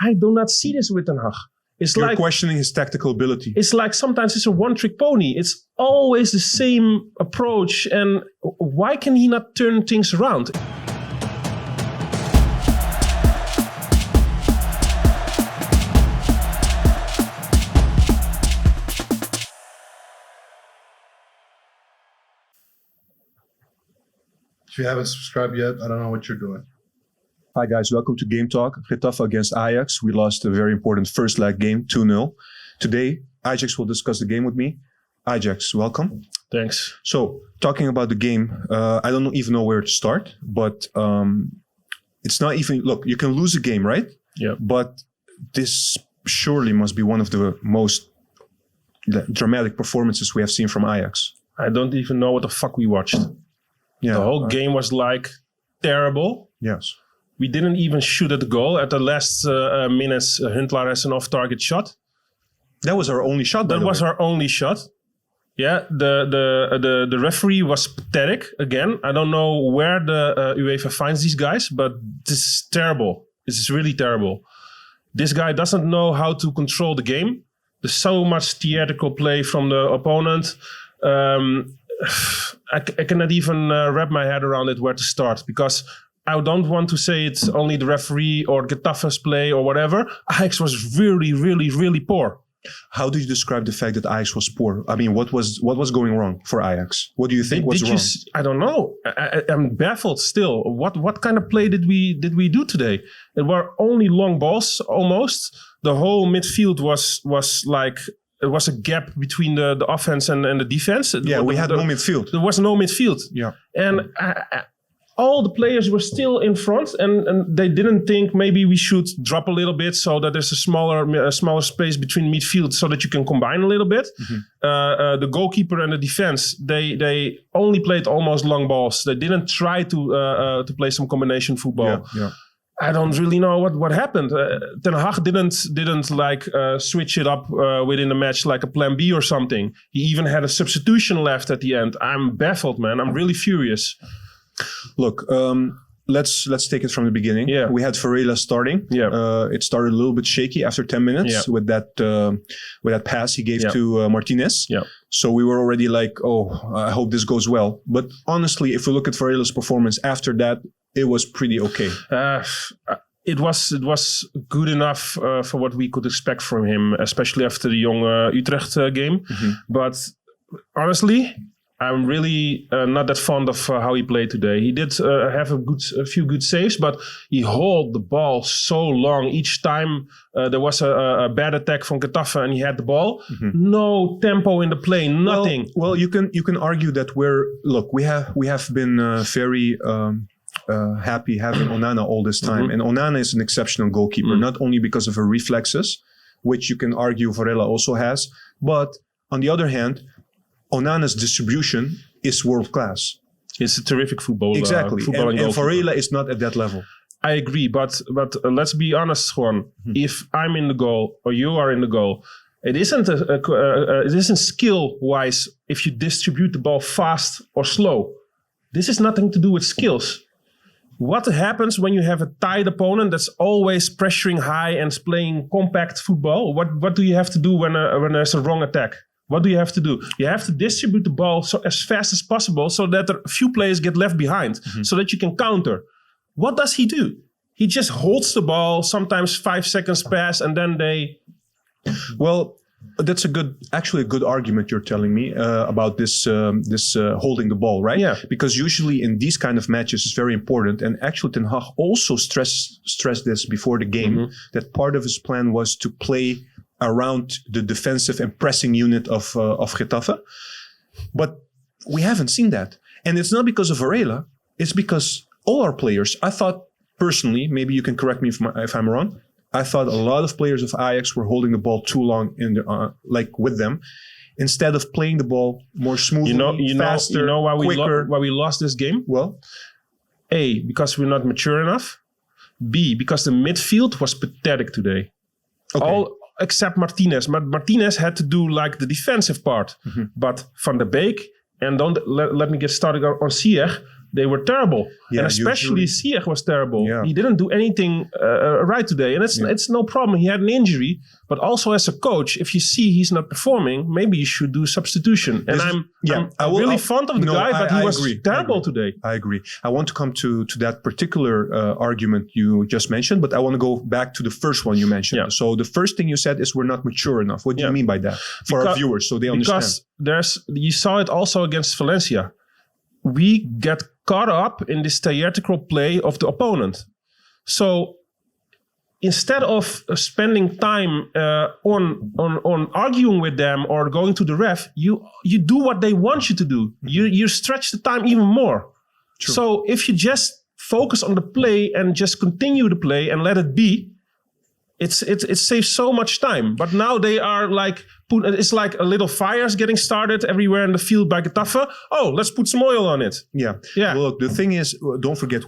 I do not see this with Ten Hag. You're questioning his tactical ability. It's like sometimes it's a one-trick pony. It's always the same approach. And why can he not turn things around? If you haven't subscribed yet, I don't know what you're doing. Hi guys, welcome to GameTalk Getafe against Ajax. We lost a very important first leg game, 2-0. Today, Ajax will discuss the game with me. Ajax, welcome. Thanks. So, talking about the game, I don't even know where to start, but it's not even, look, you can lose a game, right? Yeah. But this surely must be one of the most dramatic performances we have seen from Ajax. I don't even know what the fuck we watched. Yeah, the whole game was like terrible. Yes. We didn't even shoot at the goal. At the last minutes, Huntelaar has an off-target shot. That was our only shot. That was our only shot. Yeah, the referee was pathetic again. I don't know where the UEFA finds these guys, but this is terrible. This is really terrible. This guy doesn't know how to control the game. There's so much theatrical play from the opponent. I cannot even wrap my head around it where to start, because I don't want to say it's only the referee or Getafe's play or whatever. Ajax was really, really, really poor. How do you describe the fact that Ajax was poor? I mean, what was going wrong for Ajax? What do you think was wrong? I don't know. I'm baffled still. What kind of play did we do today? It were only long balls almost. The whole midfield was like, it was a gap between the offense and the defense. We had no midfield. There was no midfield. Yeah. And all the players were still in front, and they didn't think maybe we should drop a little bit so that there's a smaller space between midfield so that you can combine a little bit. Mm-hmm. The goalkeeper and the defense, they only played almost long balls. They didn't try to play some combination football. Yeah. I don't really know what happened. Ten Hag didn't like switch it up within the match like a plan B or something. He even had a substitution left at the end. I'm baffled, man. I'm really furious. Look, let's take it from the beginning. Yeah. We had Varela starting. Yeah. It started a little bit shaky after 10 minutes with that pass he gave to Martinez. Yeah. So we were already like, oh, I hope this goes well. But honestly, if we look at Varela's performance after that, it was pretty okay. It was good enough for what we could expect from him, especially after the Young Utrecht game. Mm-hmm. But honestly, I'm really not that fond of how he played today. He did have a few good saves, but he held the ball so long. Each time there was a bad attack from Getafe and he had the ball, no tempo in the play, nothing. Well, you can argue that we have been very happy having Onana all this time, and Onana is an exceptional goalkeeper, not only because of her reflexes, which you can argue Varela also has, but on the other hand, Onana's distribution is world class. It's a terrific football. Exactly, and Varela is not at that level. I agree, but let's be honest, Juan. If I'm in the goal or you are in the goal, it isn't skill wise if you distribute the ball fast or slow. This has nothing to do with skills. What happens when you have a tight opponent that's always pressuring high and playing compact football? What do you have to do when there's a wrong attack? What do you have to do? You have to distribute the ball as fast as possible so that a few players get left behind, so that you can counter. What does he do? He just holds the ball, sometimes 5 seconds pass, and then they... Well, that's a good argument you're telling me about this holding the ball, right? Yeah. Because usually in these kind of matches it's very important, and actually Ten Hag also stressed this before the game, that part of his plan was to play around the defensive and pressing unit of Getafe. But we haven't seen that. And it's not because of Varela, it's because all our players, I thought personally, maybe you can correct me if I'm wrong, I thought a lot of players of Ajax were holding the ball too long with them, instead of playing the ball more smoothly, faster, you know quicker. Why we lost this game? Well, A, because we're not mature enough. B, because the midfield was pathetic today. Okay. All except Martinez. Martinez had to do like the defensive part. But Van der Beek, and don't let me get started on Ziyech, they were terrible. Yeah, and especially Ziyech was terrible. Yeah. He didn't do anything right today. And it's no problem. He had an injury. But also as a coach, if you see he's not performing, maybe you should do substitution. And I'm really fond of the guy, but he was terrible today. I agree. I want to come to that particular argument you just mentioned, but I want to go back to the first one you mentioned. Yeah. So the first thing you said is we're not mature enough. What do you mean by that? For our viewers, so they understand. Because you saw it also against Valencia. We get caught up in this theatrical play of the opponent. So instead of spending time on arguing with them or going to the ref, you do what they want you to do. You stretch the time even more. True. So if you just focus on the play and just continue the play and let it be, it saves so much time. But now they are like, it's like a little fires getting started everywhere in the field by Getafe. Oh, let's put some oil on it. Yeah. Yeah. Well, look, the thing is, don't forget,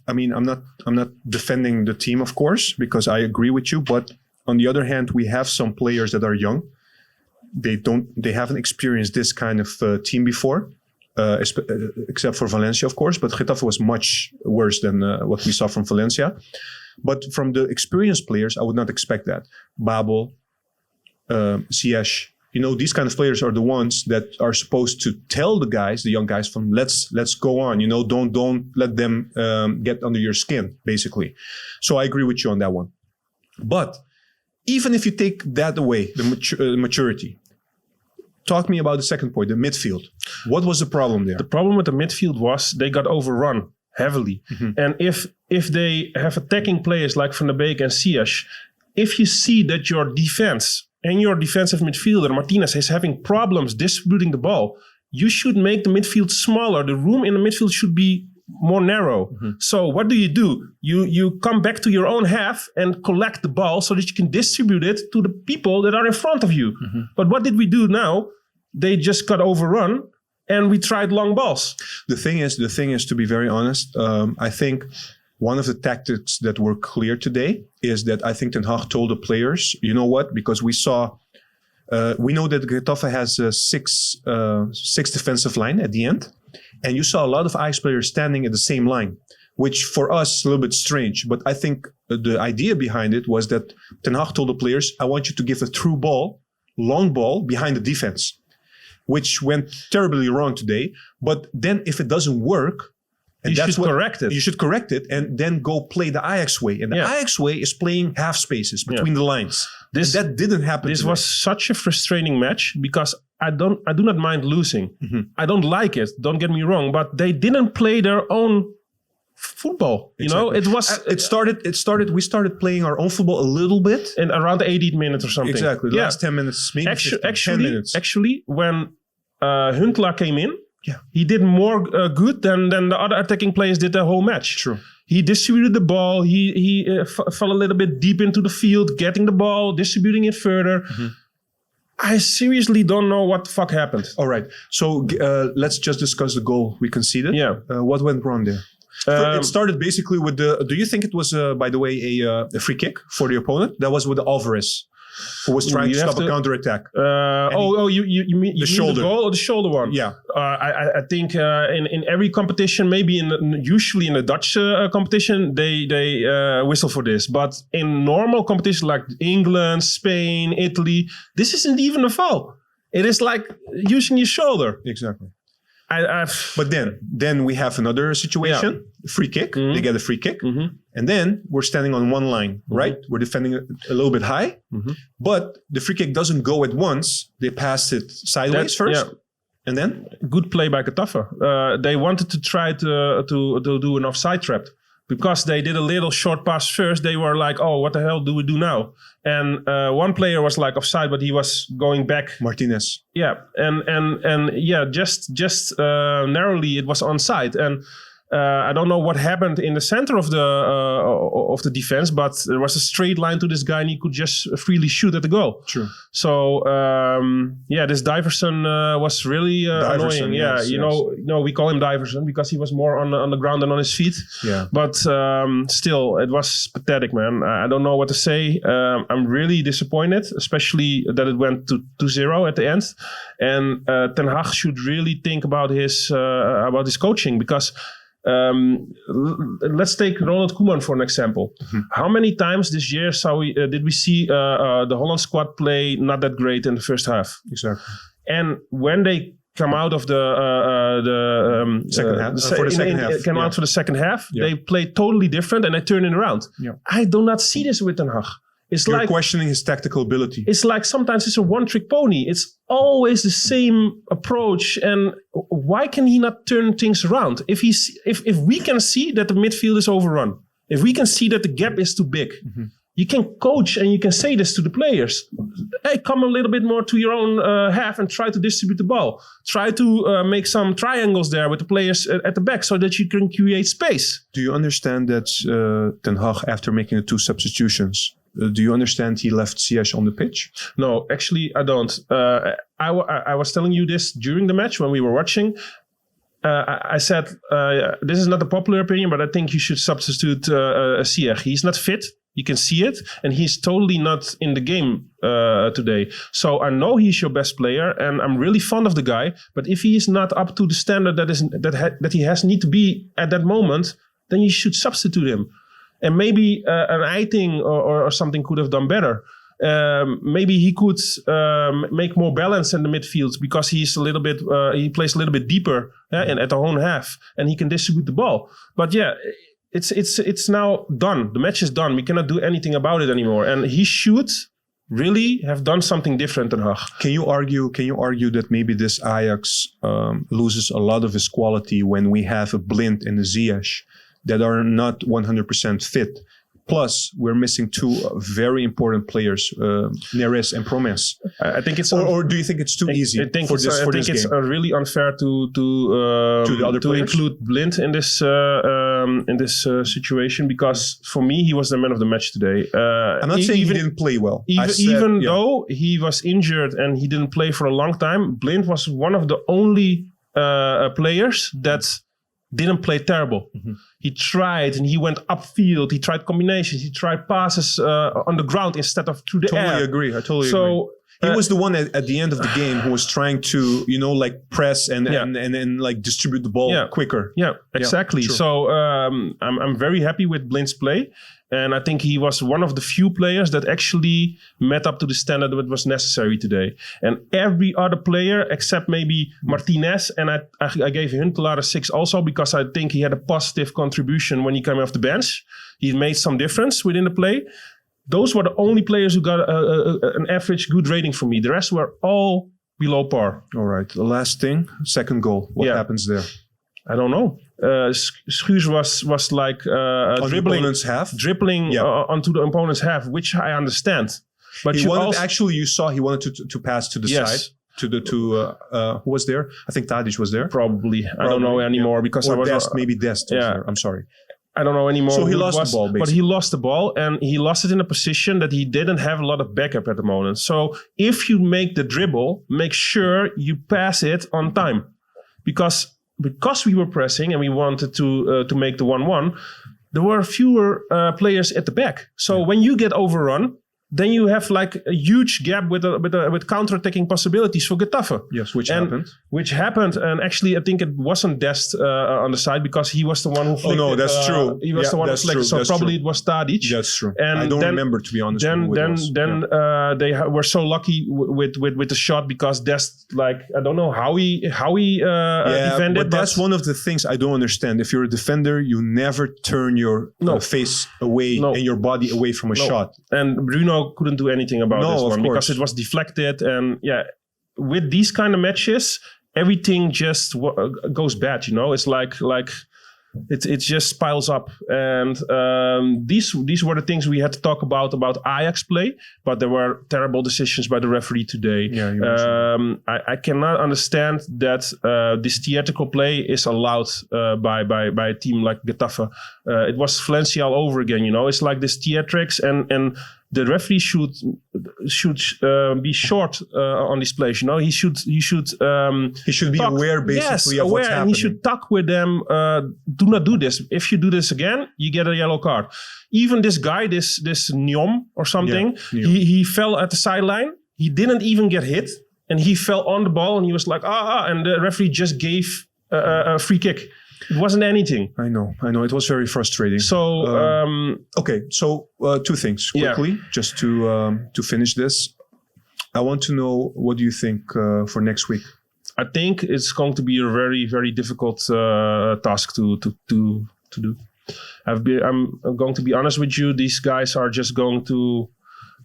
I'm not defending the team, of course, because I agree with you. But on the other hand, we have some players that are young. They haven't experienced this kind of team before, except for Valencia, of course. But Getafe was much worse than what we saw from Valencia. But from the experienced players, I would not expect that. Babel, Ziyech, these kind of players are the ones that are supposed to tell the young guys, from let's go on. Don't let them get under your skin, basically. So I agree with you on that one. But even if you take that away, the maturity, talk me about the second point, the midfield. What was the problem there? The problem with the midfield was they got overrun heavily. Mm-hmm. And if they have attacking players like Van der Beek and Ziyech, if you see that your defense and your defensive midfielder, Martinez, is having problems distributing the ball, you should make the midfield smaller. The room in the midfield should be more narrow. Mm-hmm. So what do? You come back to your own half and collect the ball so that you can distribute it to the people that are in front of you. Mm-hmm. But what did we do now? They just got overrun and we tried long balls. The thing is, to be very honest, I think one of the tactics that were clear today is that I think Ten Hag told the players, you know what? Because we know that Getafe has a six defensive line at the end. And you saw a lot of Ajax players standing at the same line, which for us is a little bit strange. But I think the idea behind it was that Ten Hag told the players, I want you to give a through ball, long ball behind the defense, which went terribly wrong today. But then if it doesn't work, and you should correct it. You should correct it and then go play the Ajax way. And the Ajax way is playing half spaces between the lines. That didn't happen. This today. was such a frustrating match because I do not mind losing. Mm-hmm. I don't like it. Don't get me wrong, but they didn't play their own football. Exactly. It started. We started playing our own football a little bit in around the 80th minute or something. Exactly. The last 10 minutes, maybe 10 minutes. Actually, when Huntelaar came in, he did more good than the other attacking players did the whole match. True. He distributed the ball. He fell a little bit deep into the field, getting the ball, distributing it further. Mm-hmm. I seriously don't know what the fuck happened. All right. So let's just discuss the goal we conceded. Yeah. What went wrong there? It started basically with do you think it was, by the way, a free kick for the opponent? That was with the Alvarez, who was trying to stop a counterattack. You mean the shoulder? The goal or the shoulder one? Yeah. I think in every competition, maybe usually in the Dutch competition, they whistle for this. But in normal competitions like England, Spain, Italy, this isn't even a foul. It is like using your shoulder. Exactly. But then we have another situation, free kick. Mm-hmm. They get a free kick. Mm-hmm. And then we're standing on one line, right? Mm-hmm. We're defending it a little bit high. Mm-hmm. But the free kick doesn't go at once. They pass it sideways first. Yeah. And then? Good play by Getafe. They wanted to try to do an offside trap. Because they did a little short pass first, they were like, oh, what the hell do we do now? And one player was like offside, but he was going back. Martinez. Yeah, and just narrowly it was onside. And I don't know what happened in the center of the defense, but there was a straight line to this guy and he could just freely shoot at the goal. True. So, this Diverson was really annoying. Yes, you know, we call him Diverson because he was more on the ground than on his feet. Yeah. But still, it was pathetic, man. I don't know what to say. I'm really disappointed, especially that it went to 2-0 at the end. And Ten Hag should really think about his coaching because Let's take Ronald Koeman for an example. How many times this year did we see the Holland squad play not that great in the first half? Exactly. And when they come out of the second half, for the second half, come out for the second half, they play totally different and they turn it around. Yeah. I do not see this with Ten Hag. You're questioning his tactical ability. It's like sometimes it's a one-trick pony. It's always the same approach. And why can he not turn things around? If we can see that the midfield is overrun, if we can see that the gap is too big, you can coach and you can say this to the players. Hey, come a little bit more to your own half and try to distribute the ball. Try to make some triangles there with the players at the back so that you can create space. Do you understand that Ten Hag, after making the 2 substitutions, do you understand he left Ziyech on the pitch? No, actually, I don't. I was telling you this during the match when we were watching. I said, this is not a popular opinion, but I think you should substitute Ziyech. He's not fit. You can see it. And he's totally not in the game today. So I know he's your best player, and I'm really fond of the guy. But if he is not up to the standard that he has need to be at that moment, then you should substitute him. And maybe an Eiting or something could have done better. Maybe he could make more balance in the midfield because he's a little bit. He plays a little bit deeper at the own half, and he can distribute the ball. But yeah, it's now done. The match is done. We cannot do anything about it anymore. And he should really have done something different than Hag. Can you argue that maybe this Ajax loses a lot of his quality when we have a Blind and a Ziyech that are not 100% fit? Plus, we're missing 2 very important players, Neres and Promes. I think it's... Or do you think it's too easy for this game? I think it's really unfair to the other players? Include Blind in this situation, because for me, he was the man of the match today. I'm not saying he didn't play well. Even though he was injured and he didn't play for a long time, Blind was one of the only players that didn't play terrible. He tried and he went upfield. He tried combinations. He tried passes on the ground instead of through the air. I totally agree. He was the one at the end of the game who was trying to, press and like distribute the ball quicker. Yeah, exactly. So I'm very happy with Blind's play. And I think he was one of the few players that actually met up to the standard that was necessary today. And every other player, except maybe Martinez, and I gave Huntelaar a 6 also because I think he had a positive contribution when he came off the bench. He made some difference within the play. Those were the only players who got an average good rating from me. The rest were all below par. All right. The last thing, second goal. What happens there? I don't know. Schuurs was like dribbling onto the opponent's half, which I understand. But he wanted to pass to the side. Who was there? I think Tadic was there. Probably. I don't know anymore because I was Dest. Maybe Dest was there. I'm sorry. I don't know anymore. So he lost the ball, basically. But he lost the ball, and he lost it in a position that he didn't have a lot of backup at the moment. So if you make the dribble, make sure you pass it on time. Because we were pressing and we wanted to make the 1-1, there were fewer players at the back. So when you get overrun, then you have like a huge gap with counter-attacking possibilities for Getafe. Yes, which happened. And actually, I think it wasn't Dest on the side because he was the one who flicked. Oh no, that's true. He was the one who flicked. So probably it was Tadic. That's true. And I don't remember, to be honest. Then they were so lucky with the shot because Dest, like, I don't know how he defended. But that's one of the things I don't understand. If you're a defender, you never turn your face away and your body away from a shot. And Bruno couldn't do anything about this one because it was deflected, and with these kind of matches everything just goes bad, it's like it just piles up, and these were the things we had to talk about Ajax play, but there were terrible decisions by the referee today. I cannot understand that this theatrical play is allowed by a team like Getafe. It was Valencia all over again, it's like this theatrics, and the referee should be short on this place. He should be talk, aware, basically, of what's happening. And he should talk with them. Do not do this. If you do this again, you get a yellow card. Even this guy, this Nyom or something, he fell at the sideline. He didn't even get hit, and he fell on the ball, and he was like, and the referee just gave a free kick. It wasn't anything. I know. It was very frustrating. So okay, so two things quickly, just to finish this. I want to know, what do you think for next week? I think it's going to be a very, very difficult task to do. I'm going to be honest with you. These guys are just going to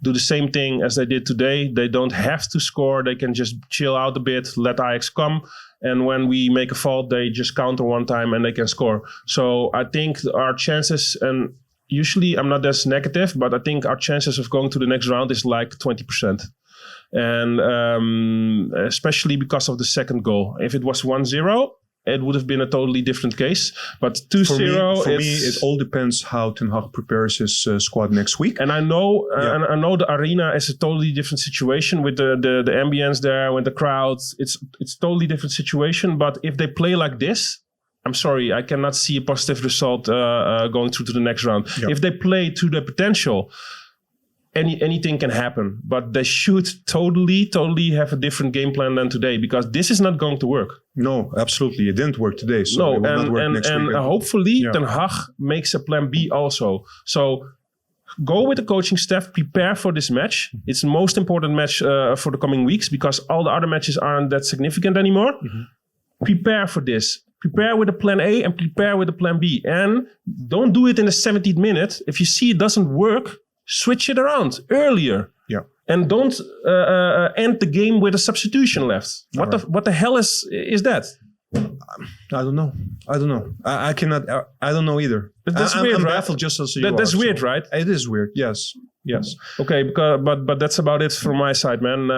do the same thing as they did today. They don't have to score. They can just chill out a bit, let Ajax come. And when we make a fault, they just counter one time and they can score. So I think our chances, and usually I'm not as negative, but I think our chances of going to the next round is like 20%. And especially because of the second goal. If it was 1-0, it would have been a totally different case. But 2-0... For me, it all depends how Ten Hag prepares his squad next week. And I know I know the arena is a totally different situation with the ambience there, with the crowds. It's totally different situation. But if they play like this, I'm sorry, I cannot see a positive result going through to the next round. Yeah. If they play to their potential... Anything can happen, but they should totally have a different game plan than today, because this is not going to work. No, absolutely. It didn't work today, so it will not work next week. And hopefully Ten Hag makes a plan B also. So go with the coaching staff, prepare for this match. It's the most important match for the coming weeks, because all the other matches aren't that significant anymore. Mm-hmm. Prepare for this. Prepare with a plan A and prepare with a plan B. And don't do it in the 70th minute. If you see it doesn't work, switch it around earlier. Yeah. And don't end the game with a substitution left. What the hell is that? I don't know. I cannot. I don't know either. That's weird, I'm right? baffled just as you are. That's weird, right? It is weird. Yes. Okay, but that's about it from my side, man.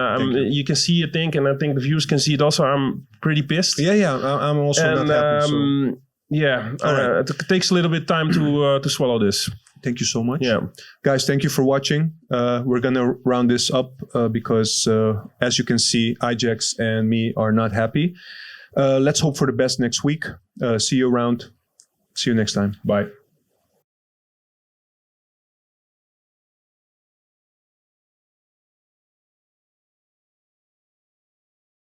You can see, I think, and I think the viewers can see it also. I'm pretty pissed. Yeah. I'm also not happy. So. Yeah, right. It takes a little bit of time to swallow this. Thank you so much. Yeah. Guys, thank you for watching. We're going to round this up because, as you can see, Ajax and me are not happy. Let's hope for the best next week. See you around. See you next time. Bye.